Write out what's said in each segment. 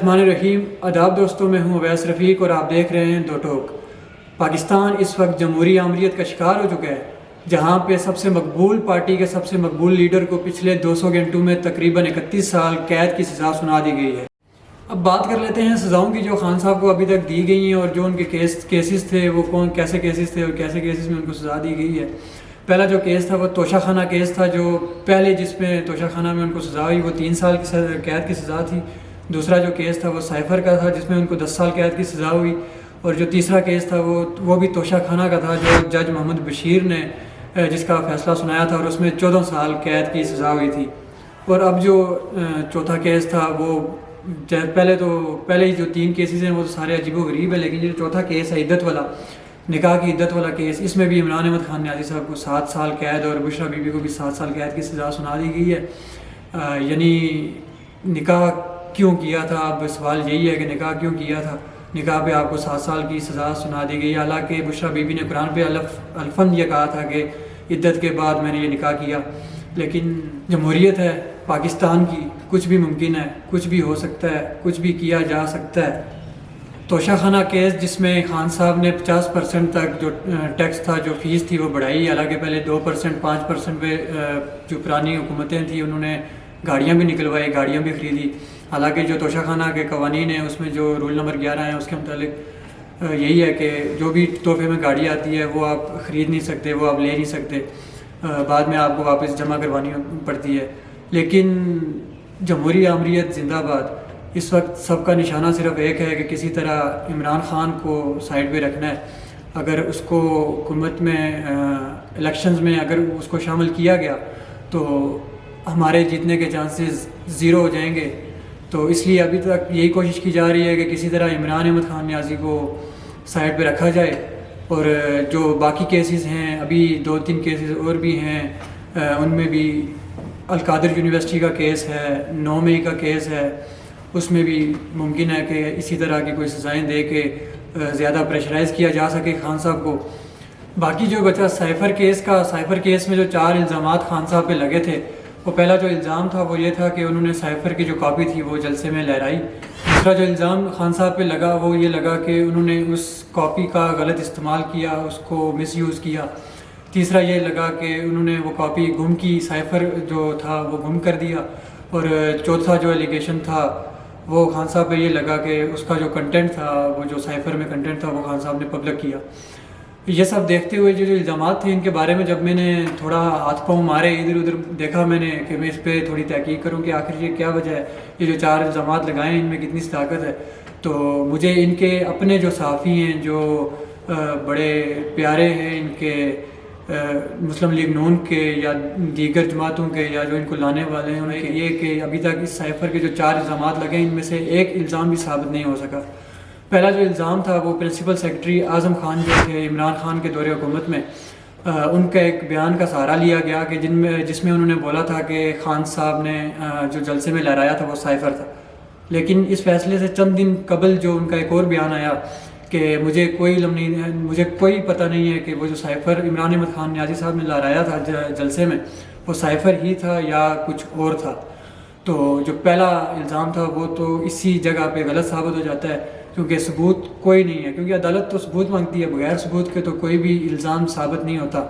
बिस्मिल्लाहिर्रहमानिर्रहीम। आदाब दोस्तों, मैं हूं अवैस रफ़ीक और आप देख रहे हैं दो टोक। पाकिस्तान इस वक्त जमहूरी आमरीत का शिकार हो चुका है, जहां पे सबसे मकबूल पार्टी के सबसे मकबूल लीडर को पिछले 200 घंटों में तकरीबन 31 साल कैद की सज़ा सुना दी गई है। अब बात कर लेते हैं सज़ाओं की जो खान साहब को अभी तक दी गई हैं और जो उनके केसेस थे वो कैसे केसेस थे और कैसे केसेस में उनको सज़ा दी गई है। पहला जो केस था वो तोशाखाना केस था, जो पहले जिसमें तोशाखाना में उनको सज़ा हुई वो 3 साल की कैद की सज़ा थी। दूसरा जो केस था वो साइफ़र का था, जिसमें उनको 10 साल कैद की सज़ा हुई। और जो तीसरा केस था वो भी तोशाखाना का था, जो जज मोहम्मद बशीर ने जिसका फ़ैसला सुनाया था और उसमें 14 साल कैद की सज़ा हुई थी। और अब जो चौथा केस था वो पहले ही जो 3 केसेस हैं वो तो सारे अजीबो गरीब है, लेकिन जो चौथा केस है इद्दत वाला, निकाह की इद्दत वाला केस, इसमें भी इमरान अहमद खान न्याज़ी साहब को 7 साल कैद और बुशरा बीबी को भी 7 साल कैद की सज़ा सुना दी गई है। यानी निकाह क्यों किया था, अब सवाल यही है कि निकाह क्यों किया था। निकाह पे आपको 7 साल की सज़ा सुना दी गई। हालांकि बुशरा बीबी ने कुरान पे अल्फन ये कहा था कि इद्दत के बाद मैंने ये निकाह किया, लेकिन जमहूरियत है पाकिस्तान की, कुछ भी मुमकिन है, कुछ भी हो सकता है, कुछ भी किया जा सकता है। तोशाखाना केस जिसमें खान साहब ने 50% तक जो टैक्स था, जो फ़ीस थी वो बढ़ाई। हालांकि पहले 2% 5% पे जो पुरानी हुकूमतें थी उन्होंने गाड़ियाँ भी निकलवाई, गाड़ियाँ भी ख़रीदी। हालांकि जो तोशाखाना के कवानीन हैं उसमें जो रूल नंबर 11 है उसके मुतालिक यही है कि जो भी तोहफे में गाड़ी आती है वो आप ख़रीद नहीं सकते, वो आप ले नहीं सकते, बाद में आपको वापस जमा करवानी पड़ती है। लेकिन जमहूरी आमरीत जिंदाबाद। इस वक्त सबका निशाना सिर्फ एक है कि किसी तरह इमरान खान को साइड पे रखना है। अगर उसको हुकूमत में इलेक्शंस में अगर उसको शामिल किया गया तो हमारे जीतने के चांसेस ज़ीरो हो जाएंगे। तो इसलिए अभी तक यही कोशिश की जा रही है कि किसी तरह इमरान अहमद खान न्याज़ी को साइड पे रखा जाए। और जो बाकी केसेस हैं, अभी 2-3 केसेस और भी हैं, उनमें भी अलकादर यूनिवर्सिटी का केस है, 9 मई का केस है, उसमें भी मुमकिन है कि इसी तरह की कोई सज़ाएँ दे के ज़्यादा प्रेशराइज़ किया जा सके खान साहब को। बाकी जो बचा साइफ़र केस में जो 4 इल्ज़ामात खान साहब पे लगे थे, वो पहला जो इल्ज़ाम था वो ये था कि उन्होंने साइफ़र की जो कॉपी थी वो जलसे में लहराई। दूसरा जो इल्ज़ाम खान साहब पे लगा वो ये लगा कि उन्होंने उस कॉपी का गलत इस्तेमाल किया, उसको मिसयूज़ किया। तीसरा ये लगा कि उन्होंने वो कॉपी गुम की, साइफ़र जो था वो गुम कर दिया। और चौथा जो एलिगेशन था वो खान साहब पे ये लगा कि उसका जो कंटेंट था, वो जो साइफ़र में कंटेंट था वो खान साहब ने पब्लिक किया। ये सब देखते हुए जो इल्ज़ामात थे इनके बारे में जब मैंने थोड़ा हाथ पाँव मारे, इधर उधर देखा मैंने कि मैं इस पर थोड़ी तहकीक करूं कि आखिर ये क्या वजह है, ये जो 4 इल्ज़ामात लगाए हैं इनमें कितनी ताकत है। तो मुझे इनके अपने जो सहाफ़ी हैं, जो बड़े प्यारे हैं इनके मुस्लिम लीग नून के या दीगर जमातों के या जो इनको लाने वाले हैं, उन्हें ये कि अभी तक इस साइफ़र के जो 4 इल्ज़ामात लगे इनमें से एक इल्ज़ाम भी साबित नहीं हो सका। पहला जो इल्ज़ाम था वो प्रिंसिपल सेक्रेटरी आज़म खान जो थे इमरान खान के दौरे हुकूमत में, उनका एक बयान का सहारा लिया गया कि जिसमें उन्होंने बोला था कि खान साहब ने जो जलसे में लहराया था वो साइफ़र था। लेकिन इस फैसले से चंद दिन कबल जो उनका एक और बयान आया कि मुझे कोई इल्म नहीं है, मुझे कोई पता नहीं है कि वो जो साइफ़र इमरान अहमद खान न्याज़ी साहब ने लहराया था जलसे में वो साइफ़र ही था या कुछ और था। तो जो पहला इल्ज़ाम था वो तो इसी जगह पे गलत साबित हो जाता है, क्योंकि सबूत कोई नहीं है, क्योंकि अदालत तो सबूत मांगती है, बगैर सबूत के तो कोई भी इल्ज़ाम साबित नहीं होता।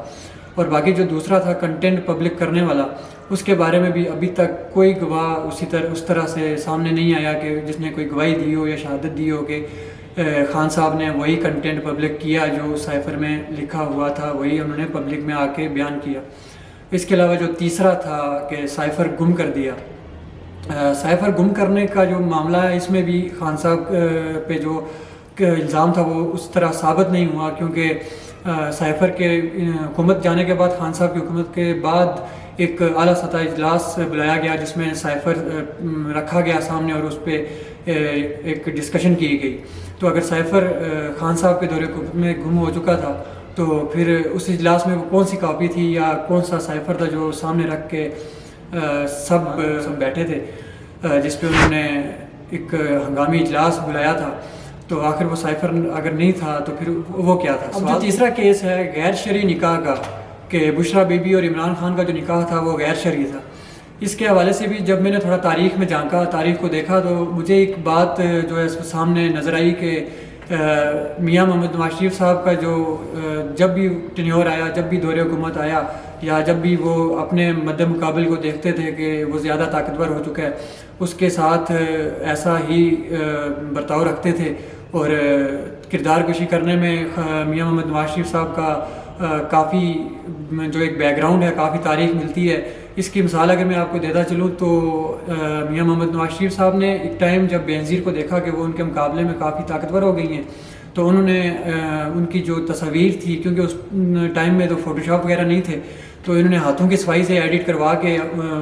और बाकी जो दूसरा था कंटेंट पब्लिक करने वाला, उसके बारे में भी अभी तक कोई गवाह उस तरह से सामने नहीं आया कि जिसने कोई गवाही दी हो या शहादत दी हो कि खान साहब ने वही कंटेंट पब्लिक किया जो साइफ़र में लिखा हुआ था, वही उन्होंने पब्लिक में आके बयान किया। इसके अलावा जो तीसरा था कि साइफ़र गुम कर दिया, साइफ़र गुम करने का जो मामला है इसमें भी खान साहब पे जो इल्ज़ाम था वो उस तरह साबित नहीं हुआ, क्योंकि साइफ़र के हुकूमत जाने के बाद, खान साहब की हुकूमत के बाद एक आला सतह इजलास बुलाया गया जिसमें साइफ़र रखा गया सामने और उस पर एक डिस्कशन की गई। तो अगर साइफ़र खान साहब के दौरे हुकूमत में गुम हो चुका था तो फिर उस इजलास में वो कौन सी कॉपी थी या कौन सा साइफ़र था जो सामने रख के सब बैठे थे, जिस पे उन्होंने एक हंगामी इजलास बुलाया था। तो आखिर वो साइफ़र अगर नहीं था तो फिर वो क्या था। अब जो तीसरा केस है गैर शरई निकाह का, कि बुशरा बीबी और इमरान खान का जो निकाह था वो गैर शरई था। اس کے حوالے سے بھی جب میں نے تھوڑا تاریخ میں جھانکا، تاریخ کو دیکھا، تو مجھے ایک بات جو ہے سامنے نظر آئی کہ میاں محمد نواز شریف صاحب کا جو جب بھی ٹینیور آیا، جب بھی دور حکومت آیا، یا جب بھی وہ اپنے مد مقابل کو دیکھتے تھے کہ وہ زیادہ طاقتور ہو چکا ہے، اس کے ساتھ ایسا ہی برتاؤ رکھتے تھے، اور کردار کشی کرنے میں میاں محمد نواز شریف صاحب کا کافی جو ایک بیک گراؤنڈ ہے، کافی تاریخ ملتی ہے۔ اس کی مثال اگر میں آپ کو دیتا چلوں تو میاں محمد نواز شریف صاحب نے ایک ٹائم جب بینظیر کو دیکھا کہ وہ ان کے مقابلے میں کافی طاقتور ہو گئی ہیں، تو انہوں نے ان کی جو تصاویر تھی، کیونکہ اس ٹائم میں تو فوٹو شاپ وغیرہ نہیں تھے، تو انہوں نے ہاتھوں کی صفائی سے ایڈٹ کروا کے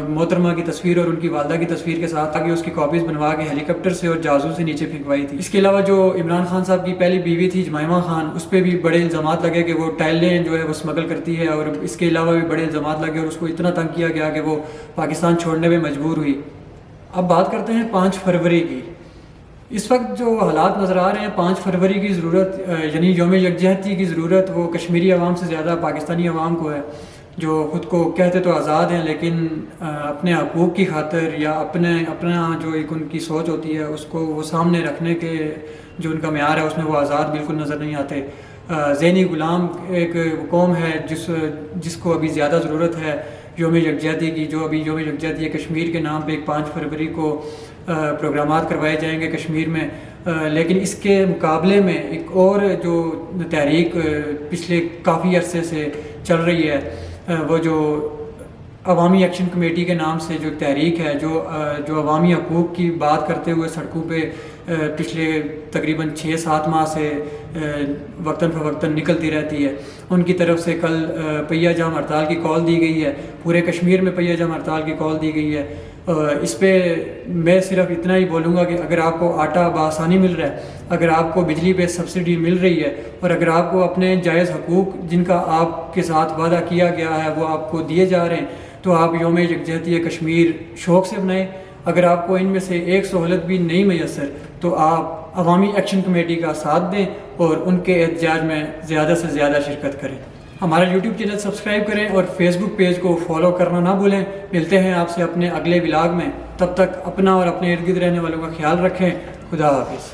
محترمہ کی تصویر اور ان کی والدہ کی تصویر کے ساتھ آگے اس کی کاپیز بنوا کے ہیلی کاپٹر سے اور جہازوں سے نیچے پھینکوائی تھی۔ اس کے علاوہ جو عمران خان صاحب کی پہلی بیوی تھی جمائمہ خان، اس پہ بھی بڑے الزامات لگے کہ وہ ٹائلیں جو ہے وہ اسمگل کرتی ہے، اور اس کے علاوہ بھی بڑے الزامات لگے، اور اس کو اتنا تنگ کیا گیا کہ وہ پاکستان چھوڑنے میں مجبور ہوئی۔ اب بات کرتے ہیں 5 فروری کی۔ اس وقت جو حالات نظر آ رہے ہیں، 5 فروری کی ضرورت یعنی یوم یکجہتی کی ضرورت وہ کشمیری عوام سے زیادہ پاکستانی عوام کو ہے، جو خود کو کہتے تو آزاد ہیں لیکن اپنے حقوق کی خاطر یا اپنا جو ایک ان کی سوچ ہوتی ہے اس کو وہ سامنے رکھنے کے جو ان کا معیار ہے اس میں وہ آزاد بالکل نظر نہیں آتے۔ ذہنی غلام ایک قوم ہے جس کو ابھی زیادہ ضرورت ہے یوم یکجہتی کی، جو ابھی یوم یکجہتی ہے کشمیر کے نام پہ ایک 5 فروری کو پروگرامات کروائے جائیں گے کشمیر میں، لیکن اس کے مقابلے میں ایک اور جو تحریک پچھلے کافی عرصے سے چل رہی ہے، وہ جو عوامی ایکشن کمیٹی کے نام سے جو تحریک ہے، جو عوامی حقوق کی بات کرتے ہوئے سڑکوں پہ پچھلے تقریباً 6-7 ماہ سے وقتاً فوقتاً نکلتی رہتی ہے، ان کی طرف سے کل پہیہ جام ہڑتال کی کال دی گئی ہے، پورے کشمیر میں پہیہ جام ہڑتال کی کال دی گئی ہے۔ اس پہ میں صرف اتنا ہی بولوں گا کہ اگر آپ کو آٹا بآسانی مل رہا ہے، اگر آپ کو بجلی پہ سبسڈی مل رہی ہے، اور اگر آپ کو اپنے جائز حقوق جن کا آپ کے ساتھ وعدہ کیا گیا ہے وہ آپ کو دیے جا رہے ہیں، تو آپ یوم یکجہتی کشمیر شوق سے بنائیں۔ اگر آپ کو ان میں سے ایک سہولت بھی نہیں میسر تو آپ عوامی ایکشن کمیٹی کا ساتھ دیں اور ان کے احتجاج میں زیادہ سے زیادہ شرکت کریں۔ ہمارا یوٹیوب چینل سبسکرائب کریں اور فیس بک پیج کو فالو کرنا نہ بھولیں۔ ملتے ہیں آپ سے اپنے اگلے ولاگ میں، تب تک اپنا اور اپنے ارد گرد رہنے والوں کا خیال رکھیں۔ خدا حافظ۔